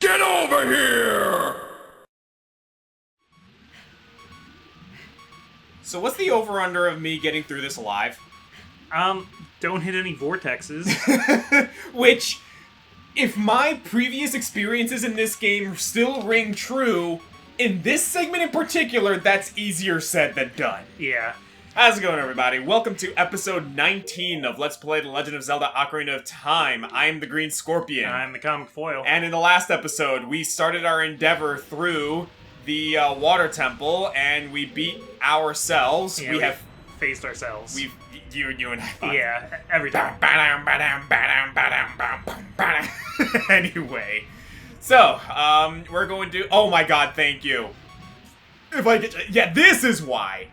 Get over here! So what's the over-under of me getting through this alive? Don't hit any vortexes. Which, if my previous experiences in this game still ring true, in this segment in particular, that's easier said than done. Yeah. How's it going, everybody? Welcome to episode 19 of Let's Play The Legend of Zelda Ocarina of Time. I'm the Green Scorpion. I'm the ComicFoil. And in the last episode, we started our endeavor through the water temple, and we beat ourselves. Yeah, we have faced ourselves. You and I. Yeah, every time. Anyway, so we're going to. Oh my God! Thank you. If I get, yeah, this is why.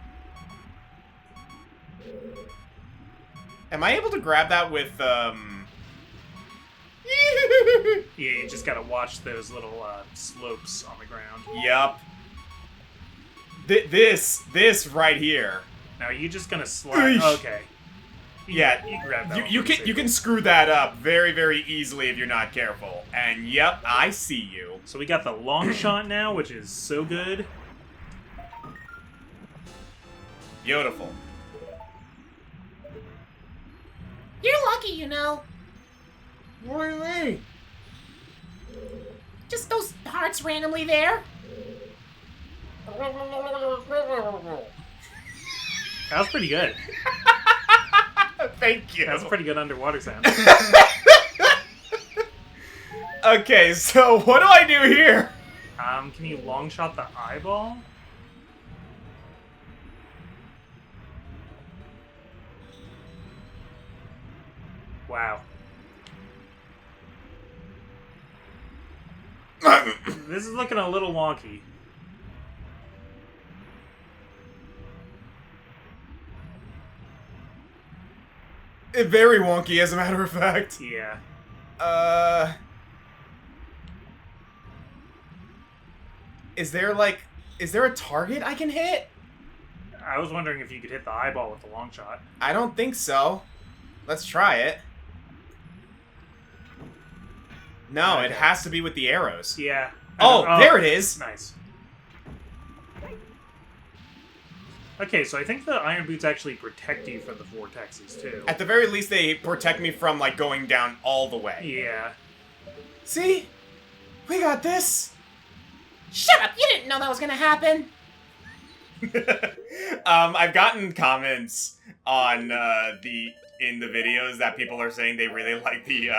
Am I able to grab that with Yeah, you just gotta watch those little slopes on the ground. Yup. This right here. Now, are you just gonna slide? Okay. Yeah, you grab that. You can screw that up very, very easily if you're not careful. And yep, I see you. So we got the long shot now, which is so good. Beautiful. You're lucky, you know. What do you mean? Just those hearts randomly there. That was pretty good. Thank you. That was a pretty good underwater sound. Okay, so what do I do here? Can you long shot the eyeball? Wow. This is looking a little wonky. Very wonky, as a matter of fact. Yeah. Is there a target I can hit? I was wondering if you could hit the eyeball with the long shot. I don't think so. Let's try it. No, Okay. it has to be with the arrows. Yeah. Oh, there it is! Nice. Okay, so I think the iron boots actually protect you from the vortexes, too. At the very least, they protect me from, like, going down all the way. Yeah. See? We got this! Shut up! You didn't know that was gonna happen. I've gotten comments on, in the videos that people are saying they really like the,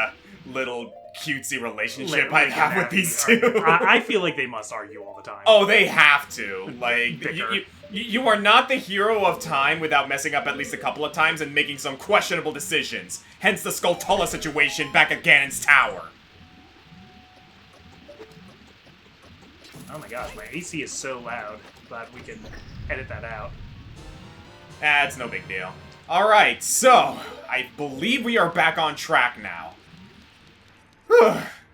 little cutesy relationship I have with these two. I feel like they must argue all the time. Oh, they have to. Like, Bicker. you are not the hero of time without messing up at least a couple of times and making some questionable decisions. Hence the Skulltula situation back at Ganon's tower. Oh my gosh, my AC is so loud. Glad we can edit that out. That's no big deal. Alright, so, I believe we are back on track now.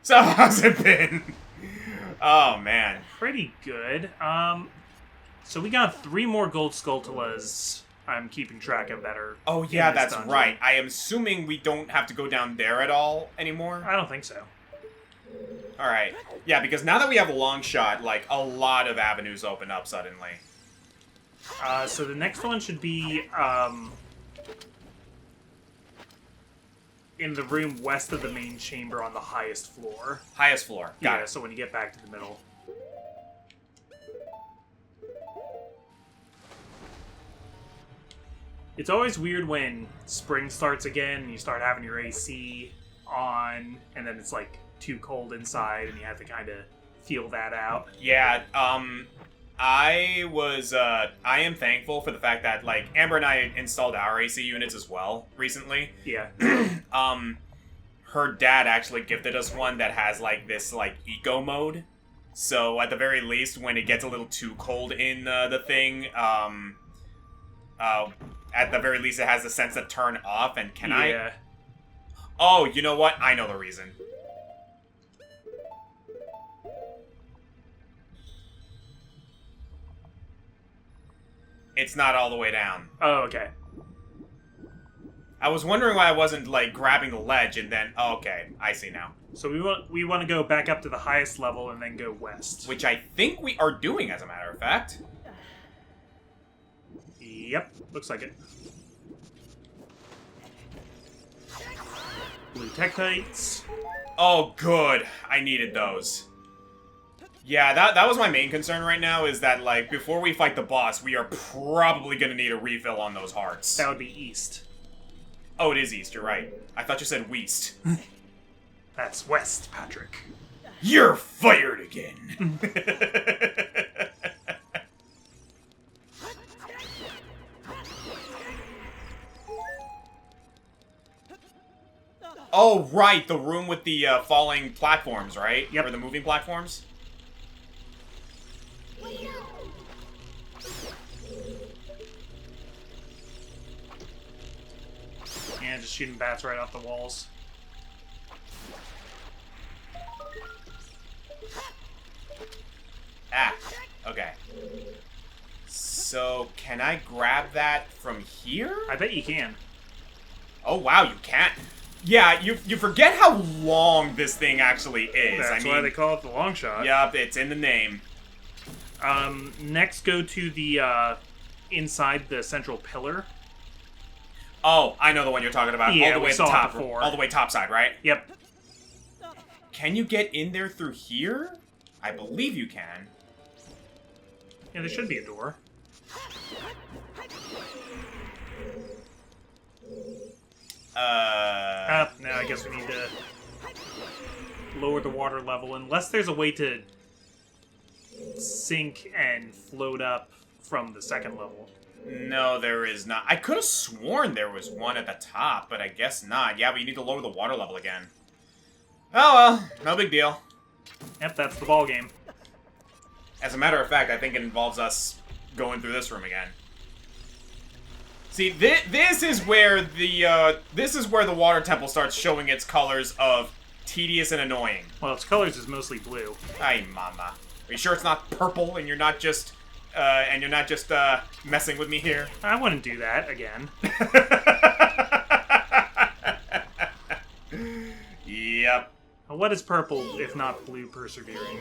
So, how's it been? Oh, man. Pretty good. So we got 3 more gold Skulltulas I'm keeping track of that are Oh, yeah, in this that's dungeon. right. I am assuming we don't have to go down there at all anymore. I don't think so. Alright. Yeah, because now that we have a long shot, like, a lot of avenues open up suddenly. So the next one should be, in the room west of the main chamber on the highest floor. Highest floor. Got Yeah, it. so when you get back to the middle. It's always weird when spring starts again and you start having your AC on, and then it's like too cold inside and you have to kind of feel that out. Yeah, I am thankful for the fact that, like, Amber and I installed our AC units as well recently. Yeah. Her dad actually gifted us one that has, like, this, like, eco mode. So, at the very least, when it gets a little too cold in the thing, at the very least, it has the sense to turn off, and can I? Yeah. Oh, you know what? I know the reason. It's not all the way down. Oh, okay. I was wondering why I wasn't, like, grabbing the ledge, and then... Oh, okay. I see now. So we want to go back up to the highest level and then go west. Which I think we are doing, as a matter of fact. Yep, looks like it. Blue Tektites. Oh, good. I needed those. Yeah, that was my main concern right now, is that, like, before we fight the boss, we are probably gonna need a refill on those hearts. That would be east. Oh, it is east, you're right. I thought you said west. That's west, Patrick. You're fired again! Oh, right, the room with the falling platforms, right? Yep. Or the moving platforms? Yeah, just shooting bats right off the walls. Ah, okay. So, can I grab that from here? I bet you can. Oh, wow, you can't. Yeah, you forget how long this thing actually is. That's why they call it the long shot. Yup, it's in the name. Next, go to the, inside the central pillar. Oh, I know the one you're talking about. Yeah, all the way we at the saw it top. before. All the way top side, right? Yep. Can you get in there through here? I believe you can. Yeah, there should be a door. No, I guess we need to lower the water level, unless there's a way to sink and float up from the second level. No, there is not. I could have sworn there was one at the top, but I guess not. Yeah, but you need to lower the water level again. Oh well, no big deal. Yep, that's the ball game. As a matter of fact, I think it involves us going through this room again. See, this is where the water temple starts showing its colors of tedious and annoying. Well, its colors is mostly blue. Ay, mama. Are you sure it's not purple and you're not just messing with me here? I wouldn't do that again. Yep. What is purple if not blue persevering?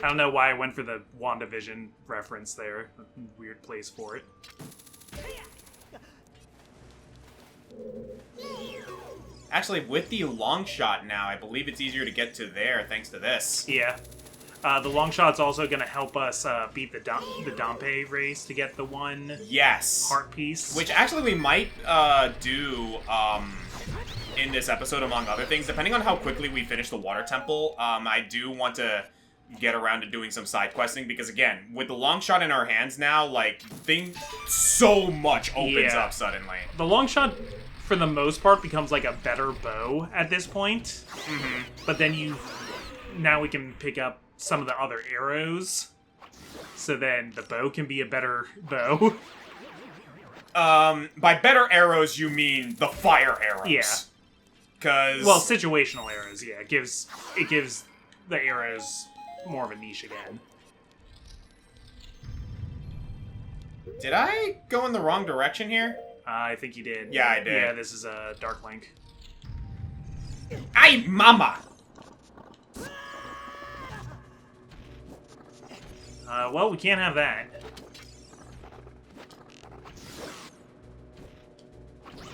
I don't know why I went for the WandaVision reference there. Weird place for it. Actually, with the long shot now, I believe it's easier to get to there thanks to this. Yeah. The long shot's also going to help us beat the Dompe race to get the one Yes. heart piece. Which actually we might do in this episode, among other things. Depending on how quickly we finish the water temple, I do want to get around to doing some side questing, because again, with the long shot in our hands now, like, so much opens up suddenly. The long shot, for the most part, becomes like a better bow at this point. Mm-hmm. But then now we can pick up some of the other arrows, so then the bow can be a better bow. By better arrows, you mean the fire arrows. Yeah. Because... Well, situational arrows, yeah. It gives the arrows more of a niche again. Did I go in the wrong direction here? I think you did. Yeah, I did. Yeah, this is a Dark Link. Ay, mama! Well, we can't have that.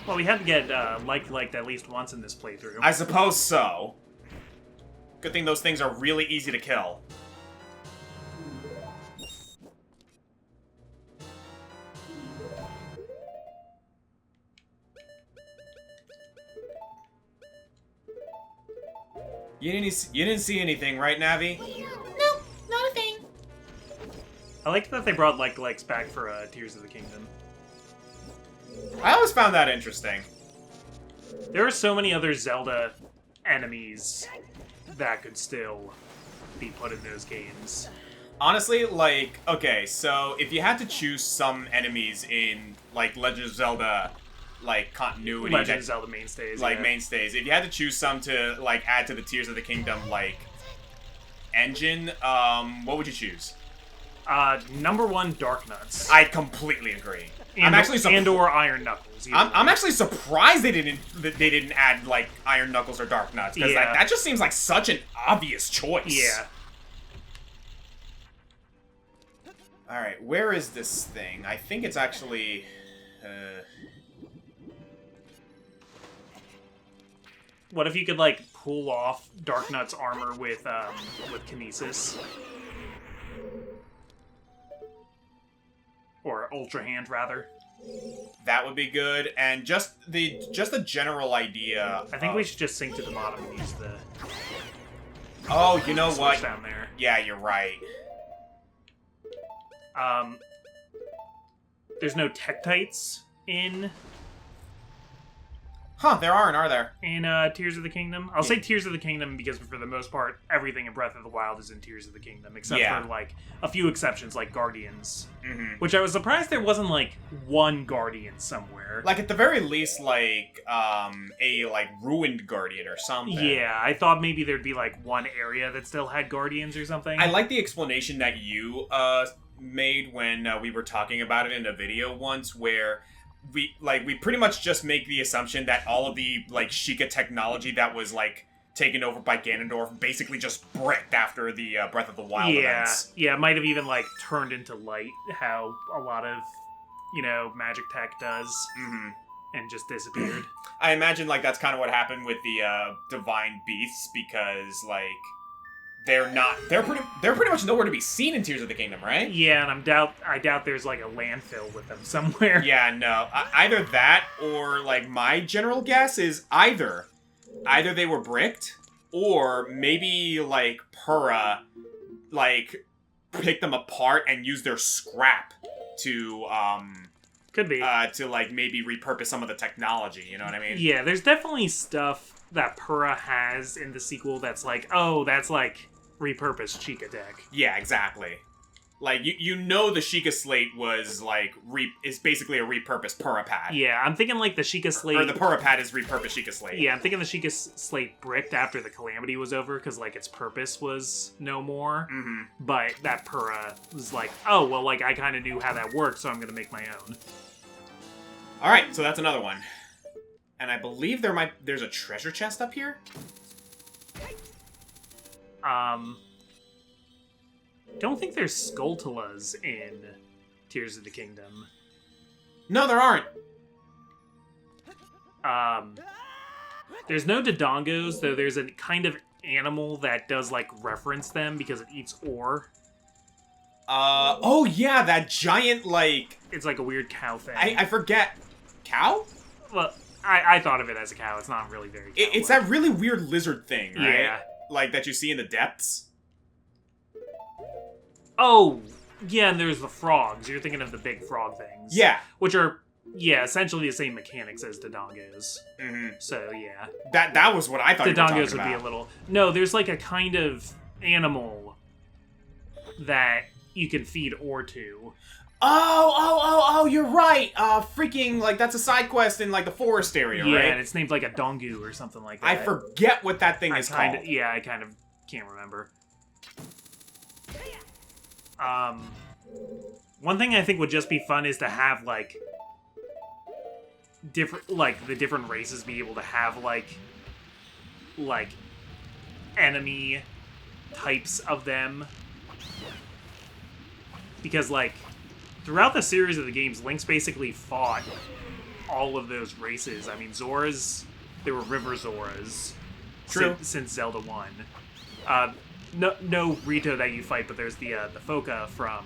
Well, we had to get liked at least once in this playthrough. I suppose so. Good thing those things are really easy to kill. You didn't see anything, right, Navi? Nope, not a thing. I like that they brought likes back for Tears of the Kingdom. I always found that interesting. There are so many other Zelda enemies that could still be put in those games. Honestly, like, okay, so if you had to choose some enemies in, like, Legend of Zelda, like, continuity... Legend of Zelda mainstays, like, yeah. mainstays. If you had to choose some to, like, add to the Tears of the Kingdom, like, engine, what would you choose? Number one, Dark Nuts. I completely agree. I'm actually or Iron Knuckles. I'm actually surprised they didn't add like Iron Knuckles or Dark Nuts, because that just seems like such an obvious choice. Yeah. All right, where is this thing? I think it's actually. What if you could like pull off Dark Nut's armor with Kinesis? Or Ultra Hand, rather. That would be good, and just the general idea. I think we should just sink to the bottom and use the. Oh, you know what? Down there. Yeah, you're right. There's no Tektites in. Huh, there aren't, are there? In Tears of the Kingdom? I'll say Tears of the Kingdom because for the most part, everything in Breath of the Wild is in Tears of the Kingdom, except for, like, a few exceptions, like Guardians. Mm-hmm. Which I was surprised there wasn't, like, one Guardian somewhere. Like, at the very least, like, a, like, ruined Guardian or something. Yeah, I thought maybe there'd be, like, one area that still had Guardians or something. I like the explanation that you, made when we were talking about it in a video once, where we pretty much just make the assumption that all of the, like, Sheikah technology that was, like, taken over by Ganondorf basically just bricked after the Breath of the Wild events. Yeah, it might have even, like, turned into light, how a lot of, you know, magic tech does, and just disappeared. I imagine, like, that's kind of what happened with the Divine Beasts, because, like, they're pretty much nowhere to be seen in Tears of the Kingdom, right? Yeah, and I doubt there's like a landfill with them somewhere. Yeah, no. Either that, or like my general guess is either they were bricked, or maybe like Purah like picked them apart and used their scrap to could be to like maybe repurpose some of the technology. You know what I mean? Yeah, there's definitely stuff that Purah has in the sequel that's like, oh, that's like repurposed Sheikah tech. Yeah, exactly. Like, you know the Sheikah Slate was, like, is basically a repurposed Purah Pad. Yeah, I'm thinking, like, the Sheikah Slate... Or the Purah Pad is repurposed Sheikah Slate. Yeah, I'm thinking the Sheikah Slate bricked after the Calamity was over, because, like, its purpose was no more. Mm-hmm. But that Purah was like, oh, well, like, I kind of knew how that worked, so I'm gonna make my own. Alright, so that's another one. And I believe there's a treasure chest up here? Don't think there's Skulltulas in Tears of the Kingdom. No, there aren't. There's no Dodongos, though there's a kind of animal that does, like, reference them because it eats ore. Oh yeah, that giant, like... It's like a weird cow thing. I forget. Cow? Well, I thought of it as a cow. It's not really very cow-like. It's that really weird lizard thing, right? Yeah. Like, that you see in the depths. Oh, yeah, and there's the frogs. You're thinking of the big frog things. Yeah. Which are, yeah, essentially the same mechanics as Dodongos. Mm-hmm. So, yeah. That was what I thought you were talking Dodongos would about. be a little... No, there's like a kind of animal that you can feed ore to. Oh, you're right. Freaking, like, that's a side quest in, like, the forest area, yeah, right? and it's named, like, a Dongu or something like that. I forget what that thing is called. Yeah, I kind of can't remember. One thing I think would just be fun is to have, like, the different races be able to have, like, enemy types of them. Because, like, throughout the series of the games, Link's basically fought all of those races. I mean, Zoras, there were River Zoras. True. Since Zelda 1. No Rito that you fight, but there's the Foka from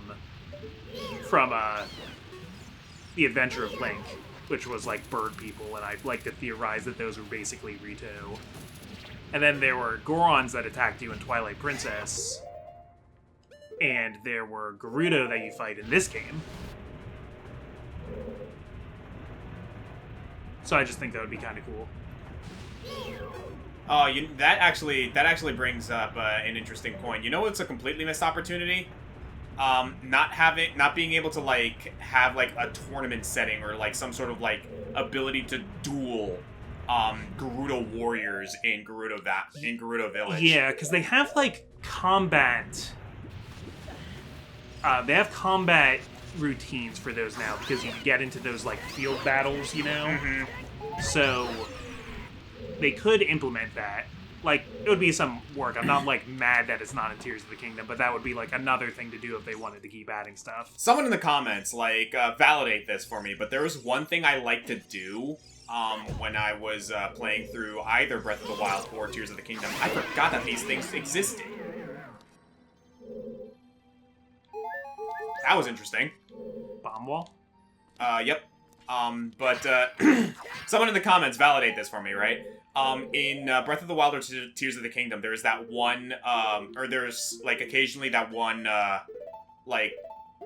The Adventure of Link, which was like bird people, and I'd like to theorize that those were basically Rito. And then there were Gorons that attacked you in Twilight Princess, and there were Gerudo that you fight in this game. So I just think that would be kind of cool. Oh, that actually brings up an interesting point. You know what's a completely missed opportunity? Not being able to, like, have, like, a tournament setting or, like, some sort of, like, ability to duel Gerudo warriors in Gerudo Village. Yeah, because they have, like, combat. They have combat routines for those now because you get into those like field battles, you know. So they could implement that. Like, it would be some work. I'm not, like, mad that it's not in Tears of the Kingdom, but that would be, like, another thing to do if they wanted to keep adding stuff. Someone in the comments, like, validate this for me, but there was one thing I like to do when I was playing through either Breath of the Wild or Tears of the Kingdom. I forgot that these things existed. That was interesting. Bomb wall? Yep. But someone in the comments validate this for me, right? In Breath of the Wild or Tears of the Kingdom, there's that one, or there's, like, occasionally that one, like,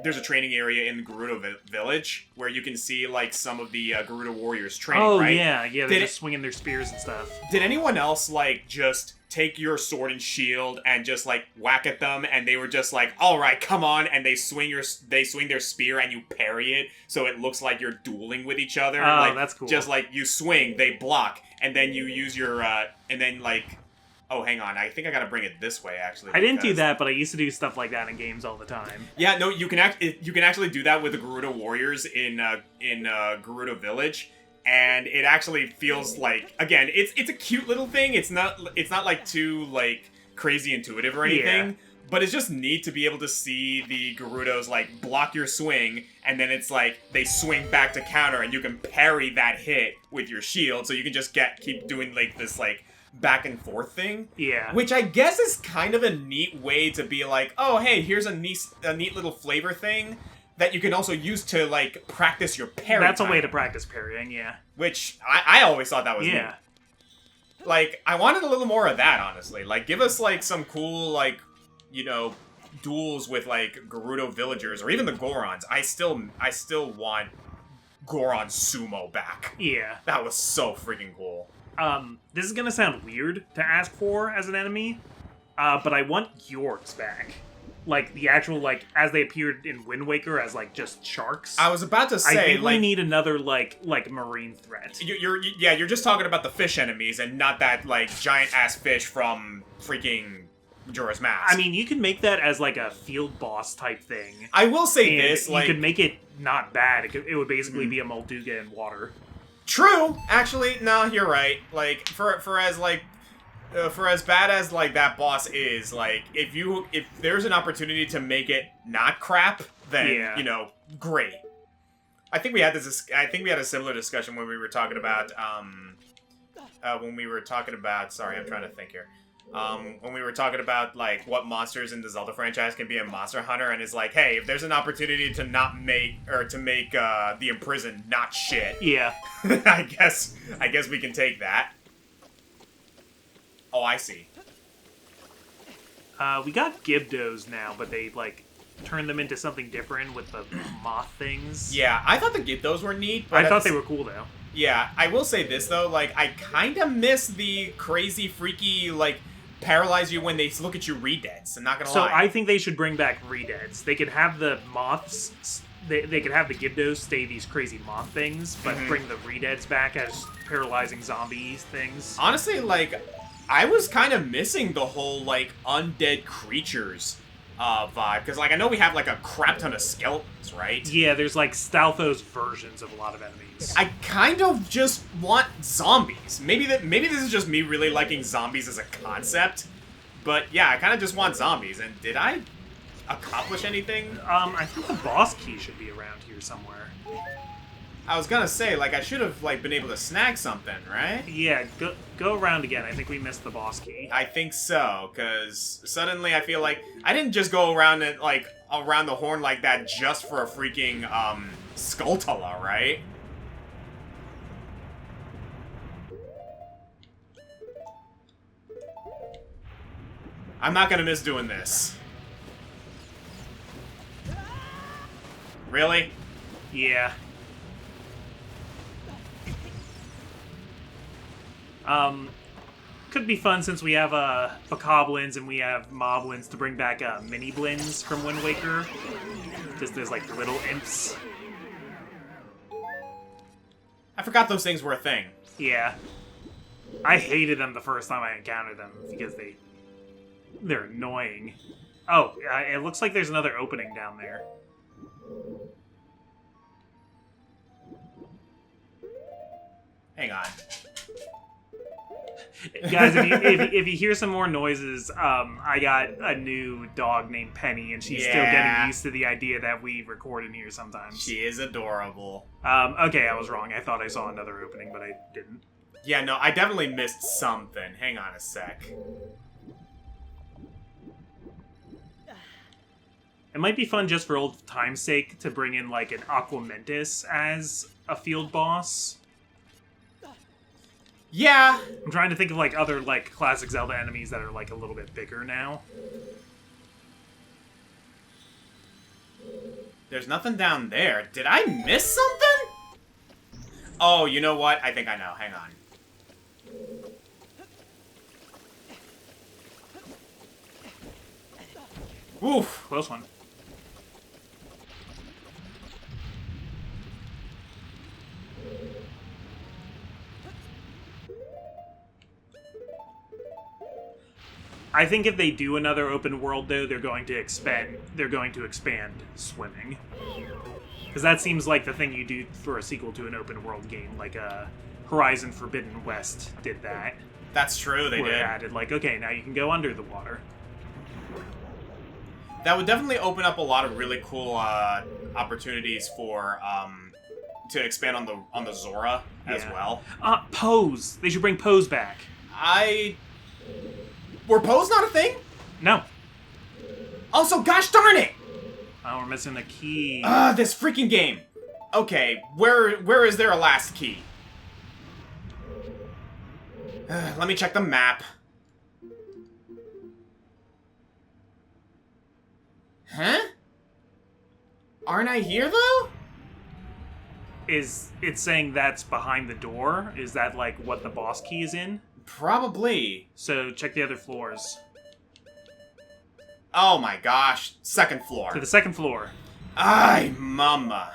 there's a training area in the Gerudo village where you can see, like, some of the Gerudo warriors training, right? Yeah, they're just swinging their spears and stuff. Did anyone else, like, just take your sword and shield and just, like, whack at them, and they were just like, alright, come on, and they swing their spear and you parry it, so it looks like you're dueling with each other. Oh, like, that's cool. Just, like, you swing, they block, and then you use your, and then, like, oh, hang on, I think I gotta bring it this way, actually. I didn't do that, but I used to do stuff like that in games all the time. Yeah, no, you can actually do that with the Gerudo warriors in Gerudo Village, and it actually feels like, again, it's a cute little thing. It's not like too like crazy intuitive or anything, but it's just neat to be able to see the Gerudos like block your swing, and then it's like they swing back to counter, and you can parry that hit with your shield, so you can just keep doing like this like back and forth thing. Yeah. Which I guess is kind of a neat way to be like, oh hey, here's a neat little flavor thing that you can also use to, like, practice your parry. That's a way to practice parrying, yeah. Which, I always thought that was neat. Like, I wanted a little more of that, honestly. Like, give us, like, some cool, like, you know, duels with, like, Gerudo villagers, or even the Gorons. I still want Goron Sumo back. Yeah. That was so freaking cool. This is gonna sound weird to ask for as an enemy, but I want Yorks back. Like, the actual, like, as they appeared in Wind Waker as, like, just sharks. I was about to say, I think like, we need another, like marine threat. You're just talking about the fish enemies and not that, like, giant-ass fish from freaking Majora's Mask. I mean, you can make that as, like, a field boss type thing. I will say and this, like... you could make it not bad. It would basically be a Molduga in water. True! Actually, no, you're right. Like, for as bad as, like, that boss is, like, if there's an opportunity to make it not crap, then, you know, great. I think we had a similar discussion when we were talking about, sorry, I'm trying to think here. When we were talking about, like, what monsters in the Zelda franchise can be in Monster Hunter, and it's like, hey, if there's an opportunity to make the Imprisoned not shit. Yeah. I guess we can take that. Oh, I see. We got Gibdos now, but they, like, turned them into something different with the moth things. Yeah, I thought the Gibdos were neat, but I thought they were cool, though. Yeah, I will say this, though, like, I kind of miss the crazy, freaky, like, paralyze you when they look at you re-deads. I'm not gonna lie. So I think they should bring back re-deads. They could have the moths... They could have the Gibdos stay these crazy moth things, but bring the re-deads back as paralyzing zombie things. Honestly, like... I was kind of missing the whole, like, undead creatures vibe. Because, like, I know we have, like, a crap ton of skeletons, right? Yeah, there's, like, Stalfos versions of a lot of enemies. I kind of just want zombies. Maybe this is just me really liking zombies as a concept. But, yeah, I kind of just want zombies. And did I accomplish anything? I think the boss key should be around here somewhere. I was gonna say, like, I should have, like, been able to snag something, right? Yeah, go around again. I think we missed the boss key. I think so, because suddenly I feel like I didn't just go around it, like, around the horn like that just for a freaking, Skulltula, right? I'm not gonna miss doing this. Really? Yeah. Could be fun since we have Bokoblins and we have Moblins to bring back mini Blins from Wind Waker. Just as like little imps. I forgot those things were a thing. Yeah. I hated them the first time I encountered them because they're annoying. Oh, it looks like there's another opening down there. Hang on. Guys, if you hear some more noises, I got a new dog named Penny, and she's still getting used to the idea that we record in here sometimes. She is adorable. Okay, I was wrong. I thought I saw another opening, but I didn't. Yeah, no, I definitely missed something. Hang on a sec. It might be fun just for old time's sake to bring in, like, an Aquamentus as a field boss. Yeah. I'm trying to think of, like, other, like, classic Zelda enemies that are, like, a little bit bigger now. There's nothing down there. Did I miss something? Oh, you know what? I think I know. Hang on. Oof. Close one. I think if they do another open world, though, they're going to expand swimming. Because that seems like the thing you do for a sequel to an open world game, like Horizon Forbidden West did that. That's true, they where did. It added, like, okay, now you can go under the water. That would definitely open up a lot of really cool opportunities for to expand on the Zora as well. Pose. They should bring Pose back. Were Pose not a thing? No. Also, gosh darn it! Oh, we're missing the key. This freaking game. Okay, where is there a last key? Let me check the map. Huh? Aren't I here, though? Is it saying that's behind the door? Is that, like, what the boss key is in? Probably. So, check the other floors. Oh my gosh. Second floor. To the second floor. Ay, mama.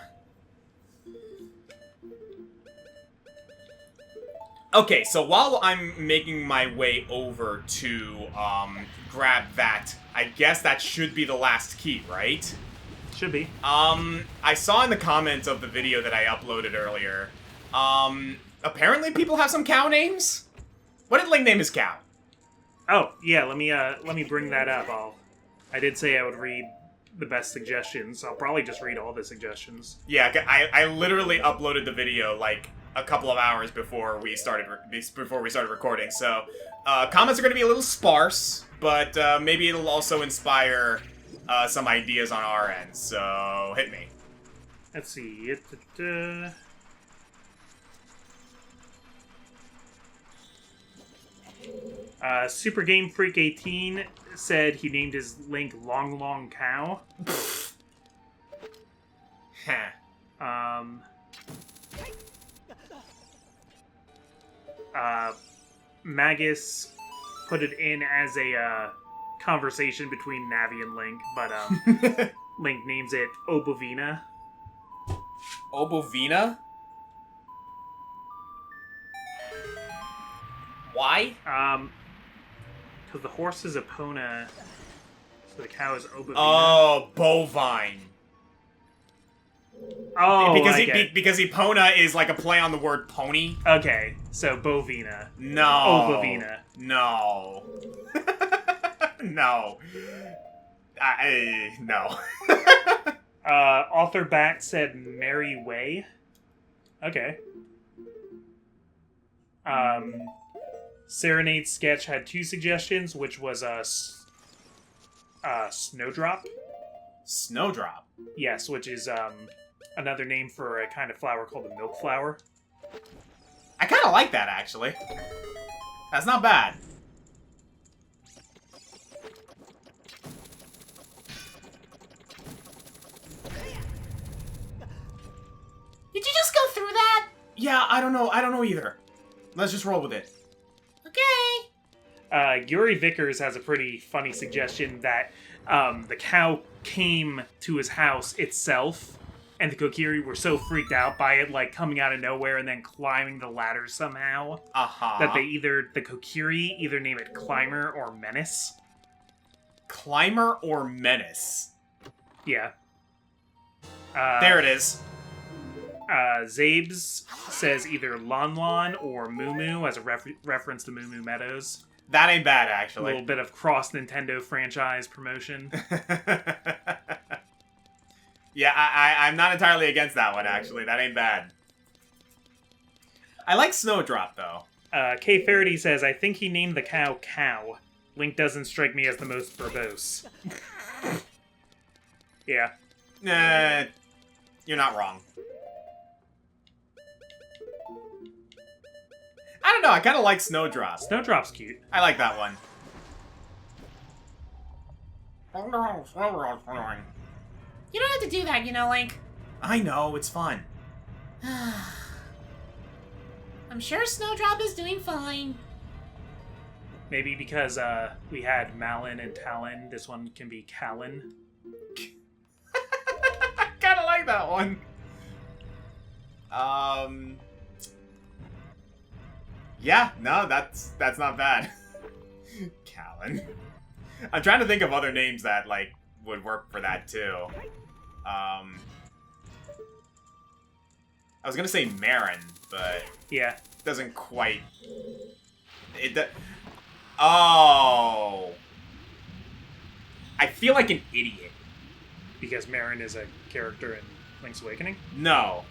Okay, so while I'm making my way over to, grab that, I guess that should be the last key, right? Should be. I saw in the comments of the video that I uploaded earlier, apparently people have some cow names? What did Link name his cow? Oh, yeah, let me bring that up. I did say I would read the best suggestions. I'll probably just read all the suggestions. Yeah, I literally uploaded the video, like, a couple of hours before we started recording, so comments are going to be a little sparse, but maybe it'll also inspire some ideas on our end, so hit me. Let's see. Super Game Freak 18 said he named his Link Long Long Cow. Magus put it in as a conversation between Navi and Link, but Link names it Obovina. Obovina? Why? Because the horse is Epona, so the cow is Obovina. Oh, bovine. Oh, because Epona is like a play on the word pony. Okay, so Bovina. No. Obovina. No. No. No. Author Bat said Mary Way. Okay. Serenade Sketch had 2 suggestions, which was Snowdrop. Snowdrop? Yes, which is another name for a kind of flower called a milk flower. I kind of like that, actually. That's not bad. Did you just go through that? Yeah, I don't know either. Let's just roll with it. Okay. Yuri Vickers has a pretty funny suggestion that the cow came to his house itself, and the Kokiri were so freaked out by it, like, coming out of nowhere and then climbing the ladder somehow, that the Kokiri either name it Climber or Menace. Climber or Menace? Yeah. There it is. Zabes says either Lon Lon or Moo Moo as a reference to Moo Moo Meadows. That ain't bad, A actually. little bit of cross Nintendo franchise promotion. Yeah, I'm not entirely against that one, actually. That ain't bad. I like Snowdrop, though. K. Faraday says, I think he named the cow Cow. Link doesn't strike me as the most verbose. Yeah. You're not wrong. I don't know, I kind of like Snowdrop. Snowdrop's cute. I like that one. You don't have to do that, you know, Link. I know, it's fun. I'm sure Snowdrop is doing fine. Maybe because we had Malin and Talon, this one can be Callan. I kind of like that one. Yeah, no, that's not bad. Callan. I'm trying to think of other names that, like, would work for that, too. I was gonna say Marin, but... Yeah. Doesn't quite... Oh! I feel like an idiot. Because Marin is a character in Link's Awakening? No.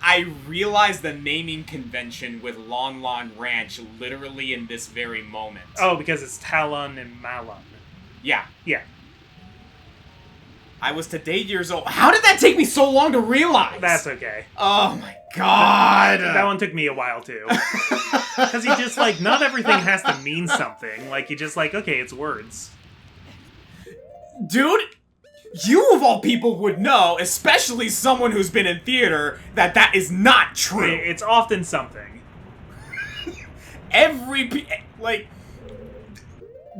I realized the naming convention with Lon Lon Ranch literally in this very moment. Oh, because it's Talon and Malon. Yeah. Yeah. I was today years old. How did that take me so long to realize? That's okay. Oh my god. That one took me a while, too. Because you just, like, not everything has to mean something. Like, you just, like, okay, it's words. Dude, you of all people would know, especially someone who's been in theater, that is not true. It's often something.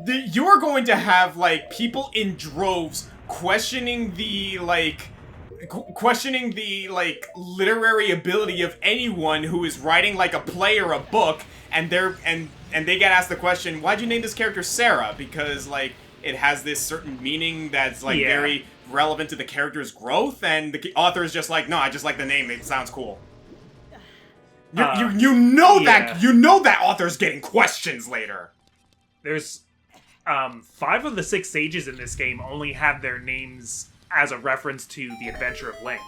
You're going to have, like, people in droves questioning the literary ability of anyone who is writing, like, a play or a book, and they get asked the question, why'd you name this character Sarah? Because, like, it has this certain meaning that's, like, very relevant to the character's growth, and the author is just like, no, I just like the name, it sounds cool. You know that author's getting questions later. There's 5 of the 6 sages in this game only have their names as a reference to the Adventure of Link.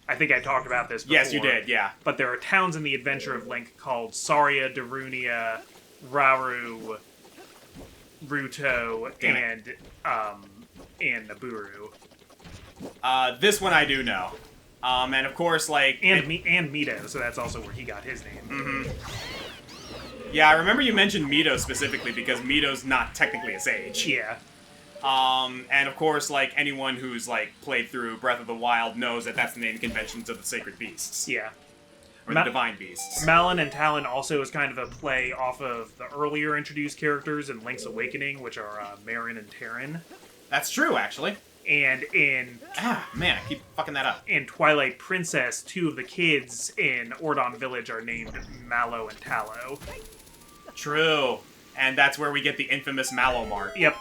I think I talked about this before. Yes, you did, yeah. But there are towns in the Adventure of Link called Saria, Darunia, Rauru, Ruto, and Naburu. This one I do know. And of course, like... And Mito, so that's also where he got his name. Mm-hmm. Yeah, I remember you mentioned Mito specifically, because Mito's not technically a sage. Yeah. And of course, like, anyone who's, like, played through Breath of the Wild knows that that's the name conventions of the sacred beasts. Yeah. Or the divine beasts. Malin and Talon also is kind of a play off of the earlier introduced characters in Link's Awakening, which are Marin and Terran. That's true, actually. And in... man, I keep fucking that up. In Twilight Princess, 2 of the kids in Ordon Village are named Mallow and Tallow. True. And that's where we get the infamous Mallow mark. Yep.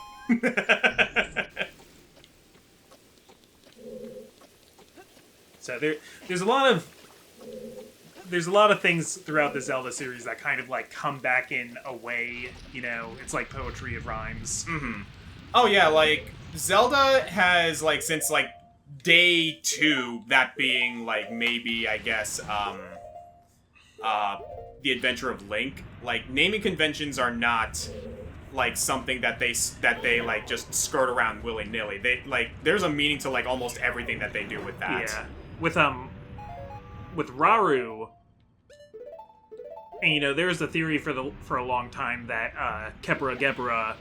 So there's a lot of things throughout the Zelda series that kind of, like, come back in a way, you know, it's like poetry of rhymes. Mm-hmm. Oh yeah, like, Zelda has, like, since, like, day 2, that being, like, maybe, I guess, the Adventure of Link, like, naming conventions are not, like, something that they like, just skirt around willy-nilly. They, like, there's a meaning to, like, almost everything that they do with that. Yeah. With Rauru, and, you know, there's a theory for a long time that Kepra Gebra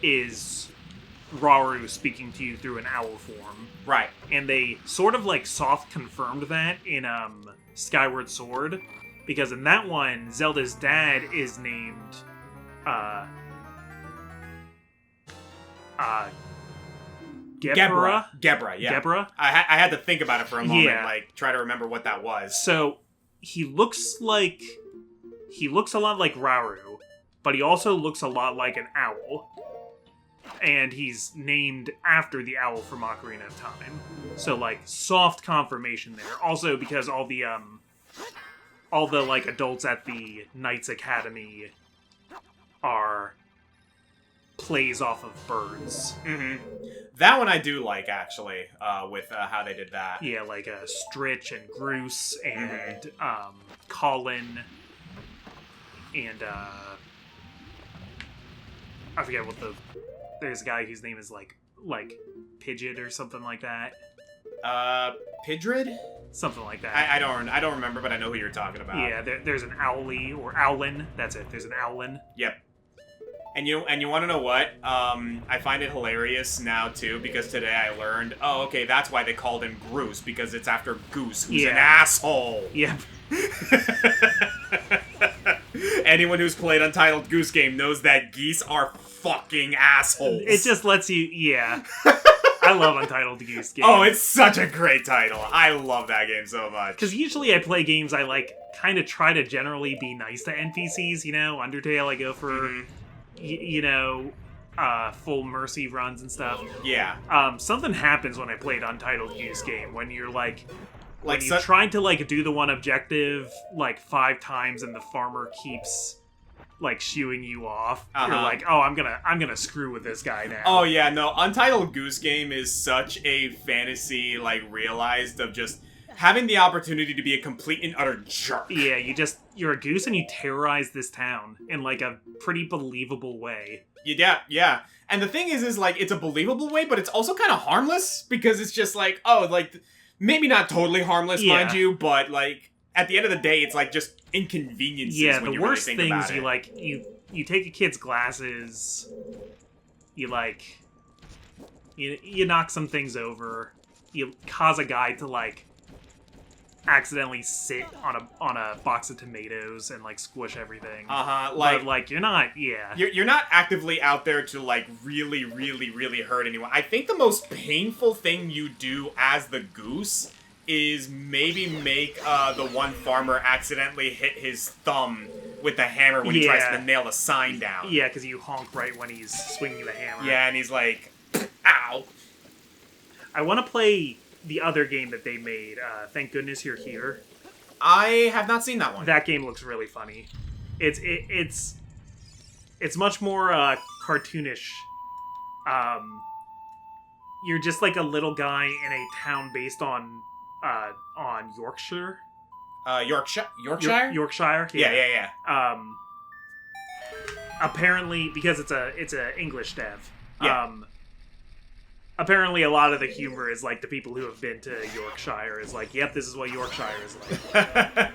is Rauru speaking to you through an owl form. Right. And they sort of, like, soft confirmed that in Skyward Sword, because in that one, Zelda's dad is named Gebra? Gebra, yeah. Gebra? I had to think about it for a moment, Yeah. like, try to remember what that was. So, he looks a lot like Rauru, but he also looks a lot like an owl. and he's named after the owl from Ocarina of Time. So, like, soft confirmation there. Also, because all the like adults at the Knights Academy are plays off of birds. Mm-hmm. That one I do like, actually, with how they did that. Yeah, like Stritch and Groose and Colin and I forget what there's a guy whose name is like Pidgeot or something like that. Pidrid? Something like that. I don't remember, but I know who you're talking about. Yeah, there's an Owlie or Owlin. That's it. There's an Owlin. Yep. And you want to know what? I find it hilarious now too, because today I learned, oh, okay, that's why they called him Groose, because it's after Goose, who's an asshole. Yep. Anyone who's played Untitled Goose Game knows that geese are fucking assholes. It just lets you, yeah. I love Untitled Goose Game. Oh, it's such a great title. I love that game so much. Because usually I play games I like kind of try to generally be nice to NPCs, you know? Undertale I go for, full mercy runs and stuff. Yeah. Something happens when I played Untitled Goose Game, when you're like when you so- trying to like do the one objective like 5 times and the farmer keeps like shooing you off. You're like, oh, I'm gonna screw with this guy now. Oh yeah, no, Untitled Goose Game is such a fantasy, like, realized of just having the opportunity to be a complete and utter jerk. Yeah, you're a goose and you terrorize this town in like a pretty believable way. Yeah. And the thing is like, it's a believable way, but it's also kind of harmless, because it's just like, oh, like, maybe not totally harmless, mind you, but like, at the end of the day, it's like just inconveniences. Yeah, when the you worst really think things about you it. like you take a kid's glasses, you knock some things over, you cause a guy to like accidentally sit on a box of tomatoes and like squish everything. Like you're not, You're not actively out there to like really, really, really hurt anyone. I think the most painful thing you do as the goose is maybe make the one farmer accidentally hit his thumb with the hammer when he tries to nail the sign down. Yeah, because you honk right when he's swinging the hammer. Yeah, and he's like, ow. I want to play the other game that they made, Thank Goodness You're Here. I have not seen that one. That game looks really funny. It's much more cartoonish. You're just like a little guy in a town based on Yorkshire. Yorkshire? Yorkshire. Yeah. Apparently, because it's a English dev. Yeah. Apparently, a lot of the humor is like the people who have been to Yorkshire is like, yep, this is what Yorkshire is like.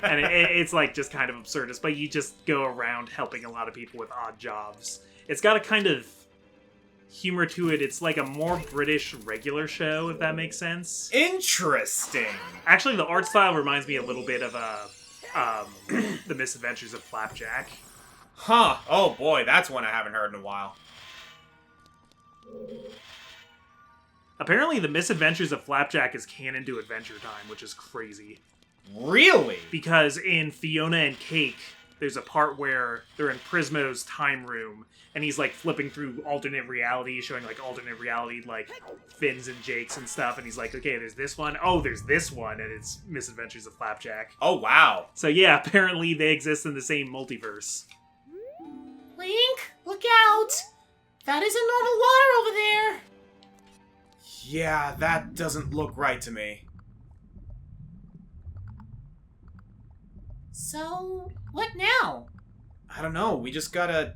And it's like just kind of absurdist, but you just go around helping a lot of people with odd jobs. It's got a kind of humor to it. It's like a more British regular show, if that makes sense. Interesting. Actually, the art style reminds me a little bit of The Misadventures of Flapjack. Huh. Oh boy, that's one I haven't heard in a while. Apparently, The Misadventures of Flapjack is canon to Adventure Time, which is crazy. Really? Because in Fiona and Cake, there's a part where they're in Prismo's time room, and he's, like, flipping through alternate reality, showing, like, alternate reality, like, Finns and Jakes and stuff, and he's like, okay, there's this one, oh, there's this one, and it's Misadventures of Flapjack. Oh, wow. So, yeah, apparently they exist in the same multiverse. Link, look out! That isn't normal water over there! Yeah, that doesn't look right to me. So, what now? I don't know, we just gotta...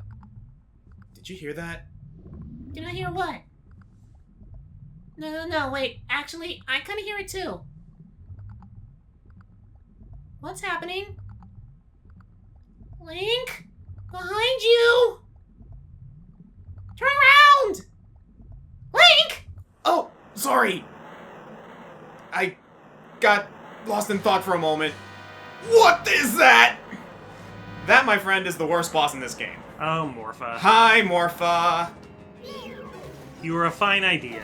Did you hear that? Did I hear what? No, wait. Actually, I kind of hear it too. What's happening? Link? Behind you! Turn around! Link! Oh, sorry. I got lost in thought for a moment. What is that? That, my friend, is the worst boss in this game. Oh, Morpha. Hi, Morpha. You were a fine idea.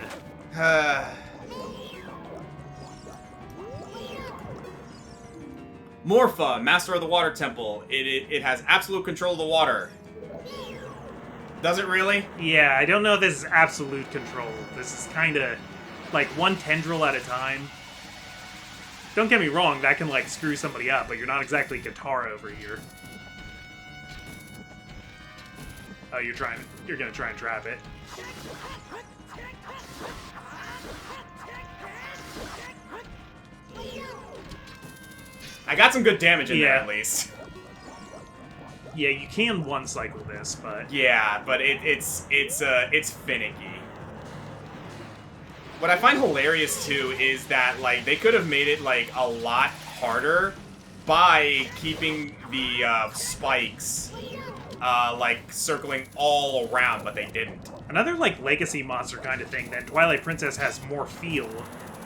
Morpha, Master of the Water Temple. It has absolute control of the water. Does it really? Yeah, I don't know if this is absolute control. This is kind of like one tendril at a time. Don't get me wrong, that can like screw somebody up, but you're not exactly Guitar over here. Oh, you're gonna try and trap it. I got some good damage in there, at least. Yeah, you can one-cycle this, but... Yeah, but it's finicky. What I find hilarious, too, is that, like, they could have made it, like, a lot harder by keeping the, spikes, like, circling all around, but they didn't. Another, like, legacy monster kind of thing, then Twilight Princess has more feel.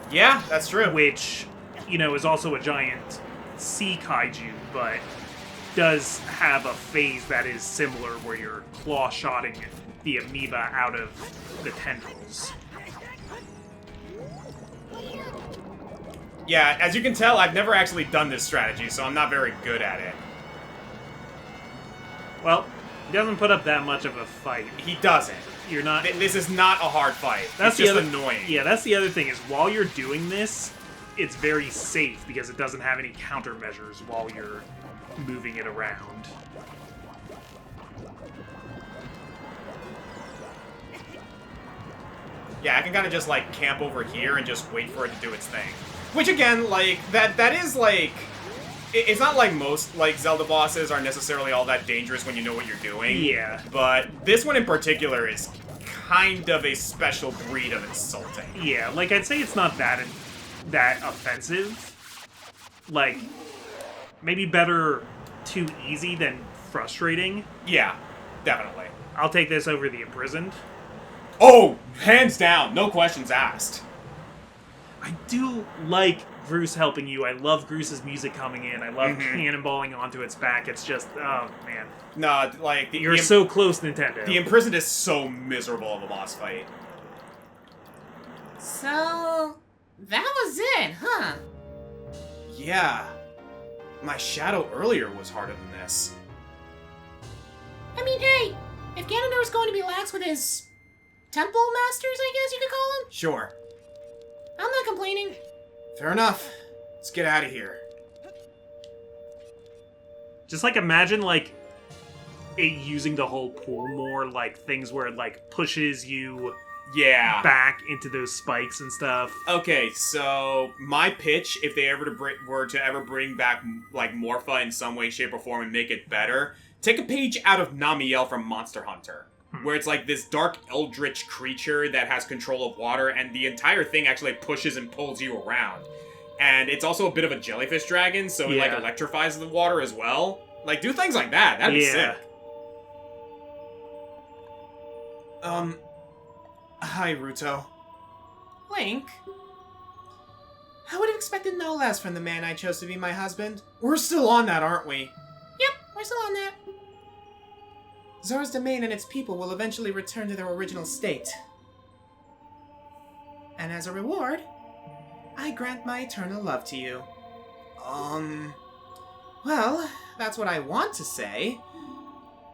Yeah, that's true. Which, you know, is also a giant sea kaiju, but does have a phase that is similar where you're claw-shotting the amoeba out of the tendrils. Yeah, as you can tell, I've never actually done this strategy, so I'm not very good at it. Well, he doesn't put up that much of a fight. He doesn't. You're not... This is not a hard fight. That's it's just other... annoying. Yeah, that's the other thing, is while you're doing this, it's very safe because it doesn't have any countermeasures while you're moving it around. Yeah, I can kind of just, like, camp over here and just wait for it to do its thing. Which, again, like, that is, like... It's not like most, like, Zelda bosses are necessarily all that dangerous when you know what you're doing. Yeah. But this one in particular is kind of a special breed of insulting. Yeah, like, I'd say it's not that offensive. Like, maybe better too easy than frustrating. Yeah, definitely. I'll take this over the Imprisoned. Oh, hands down, no questions asked. I do like Groose helping you. I love Groose's music coming in. I love cannonballing onto its back. It's just, oh, man. No, like... You're so close, Nintendo. The Imprisoned is so miserable of a boss fight. So... that was it, huh? Yeah. My shadow earlier was harder than this. I mean, hey, if Ganondorf's going to be lax with his temple masters, I guess you could call them, Sure. I'm not complaining. Fair enough. Let's get out of here. Just, like, imagine, like, it using the whole pool more, like, things where it, like, pushes you back into those spikes and stuff. Okay, so my pitch, if they were to ever bring back, like, Morpha in some way, shape, or form and make it better, take a page out of Namiel from Monster Hunter. Where it's like this dark eldritch creature that has control of water, and the entire thing actually pushes and pulls you around. And it's also a bit of a jellyfish dragon, so it like electrifies the water as well. Like, do things like that. That'd be sick. Hi, Ruto. Link? I would have expected no less from the man I chose to be my husband. We're still on that, aren't we? Yep, we're still on that. Zora's domain and its people will eventually return to their original state. And as a reward, I grant my eternal love to you. Well, that's what I want to say,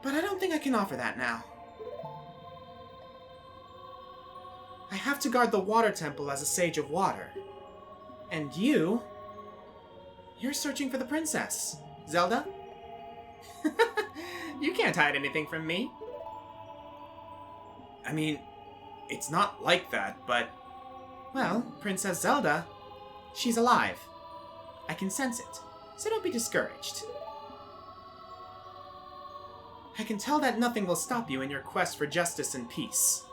but I don't think I can offer that now. I have to guard the water temple as a sage of water. And you're searching for the princess, Zelda? You can't hide anything from me. I mean, it's not like that, but... Well, Princess Zelda, she's alive. I can sense it, so don't be discouraged. I can tell that nothing will stop you in your quest for justice and peace.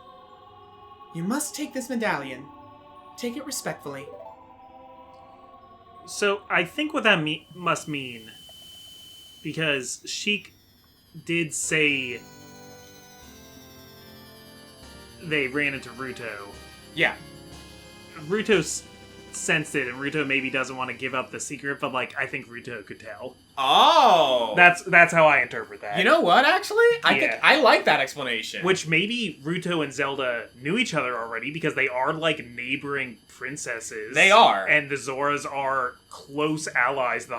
You must take this medallion. Take it respectfully. So, I think what that must mean, because Sheik did say they ran into Ruto. Yeah. Ruto sensed it, and Ruto maybe doesn't want to give up the secret, but, like, I think Ruto could tell. Oh! That's how I interpret that. You know what, actually? I like that explanation. Which maybe Ruto and Zelda knew each other already, because they are, like, neighboring princesses. They are. And the Zoras are close allies, the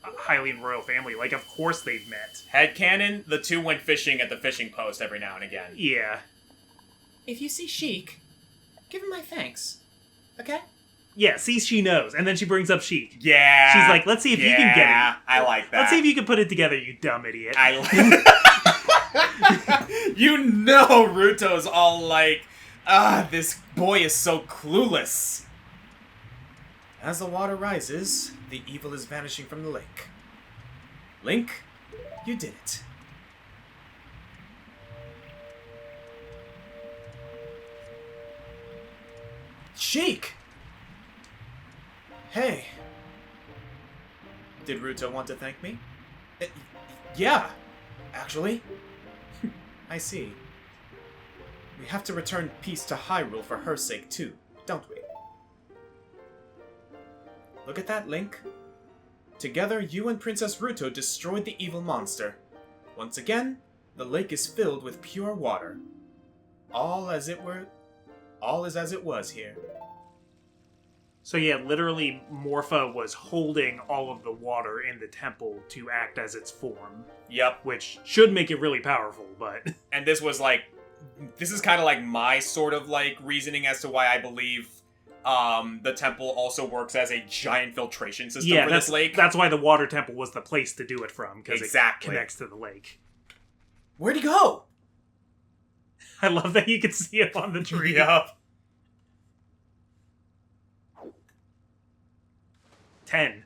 Hylian royal family. Like, of course they've met. Headcanon, the two went fishing at the fishing post every now and again. Yeah. If you see Sheik, give him my thanks. Okay? Yeah, see, she knows. And then she brings up Sheik. Yeah. She's like, let's see if you can get it. I like that. Let's see if you can put it together, you dumb idiot. You know Ruto's all like, this boy is so clueless. As the water rises, the evil is vanishing from the lake. Link, you did it. Sheik! Hey. Did Ruto want to thank me? Yeah, actually. I see. We have to return peace to Hyrule for her sake too, don't we? Look at that, Link. Together, you and Princess Ruto destroyed the evil monster. Once again, the lake is filled with pure water. All is as it was here. So yeah, literally, Morpha was holding all of the water in the temple to act as its form. Yep. Which should make it really powerful, but... And this is kind of like my sort of like reasoning as to why I believe the temple also works as a giant filtration system for this lake. That's why the water temple was the place to do it from, because it connects to the lake. Where'd he go? I love that you can see it on the tree. Yep. 10.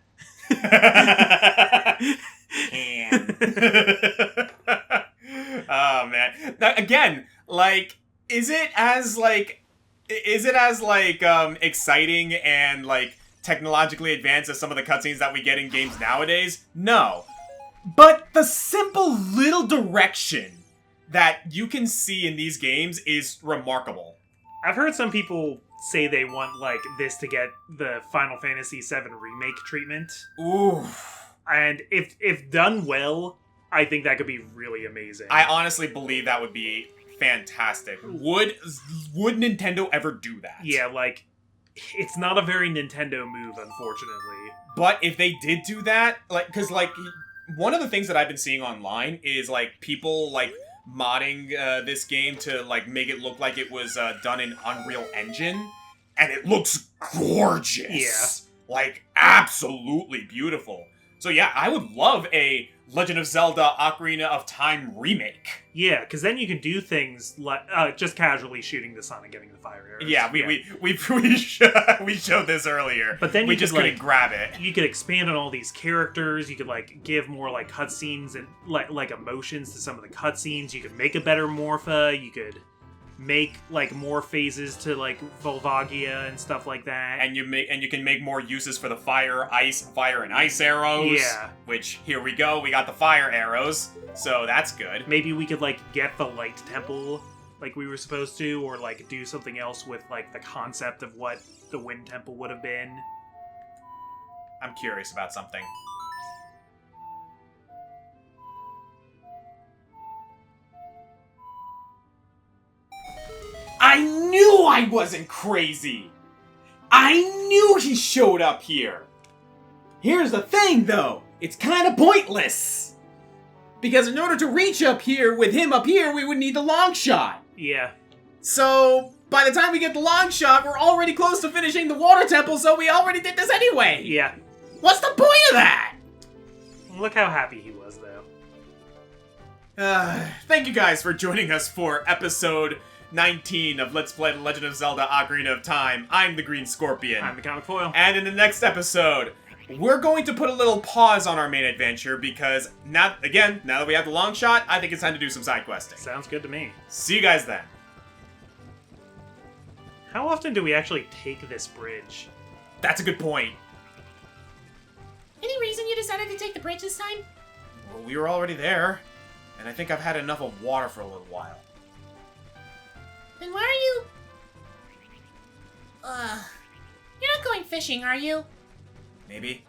Oh man. Again, like, is it as exciting and like technologically advanced as some of the cutscenes that we get in games nowadays? No. But the simple little direction that you can see in these games is remarkable. I've heard some people say they want, like, this to get the Final Fantasy VII Remake treatment. Ooh. And if done well, I think that could be really amazing. I honestly believe that would be fantastic. Would Nintendo ever do that? Yeah, like, it's not a very Nintendo move, unfortunately. But if they did do that, like, because, like, one of the things that I've been seeing online is, like, people, like, modding this game to, like, make it look like it was done in Unreal Engine, and it looks gorgeous. Yeah. Like, absolutely beautiful. So yeah, I would love a Legend of Zelda Ocarina of Time remake. Yeah, because then you can do things like just casually shooting the sun and getting the fire arrows. Yeah, we showed this earlier. But then we just couldn't grab it. You could expand on all these characters. You could like give more like cutscenes and like emotions to some of the cutscenes. You could make a better Morpha. You could make like more phases to like Volvagia and stuff like that. And you can make more uses for the fire and ice arrows. Yeah. Which here we go. We got the fire arrows, so that's good. Maybe we could like get the light temple like we were supposed to, or like do something else with like the concept of what the wind temple would have been. I'm curious about something. I knew I wasn't crazy! I knew he showed up here! Here's the thing, though. It's kind of pointless. Because in order to reach up here with him up here, we would need the long shot. Yeah. So, by the time we get the long shot, we're already close to finishing the water temple, so we already did this anyway! Yeah. What's the point of that? Look how happy he was, though. Thank you guys for joining us for episode 19 of Let's Play The Legend of Zelda Ocarina of Time. I'm the Green Scorpion. I'm the ComicFoil. And in the next episode, we're going to put a little pause on our main adventure because, now that we have the long shot, I think it's time to do some side questing. Sounds good to me. See you guys then. How often do we actually take this bridge? That's a good point. Any reason you decided to take the bridge this time? Well, we were already there, and I think I've had enough of water for a little while. Then why are you... You're not going fishing, are you? Maybe.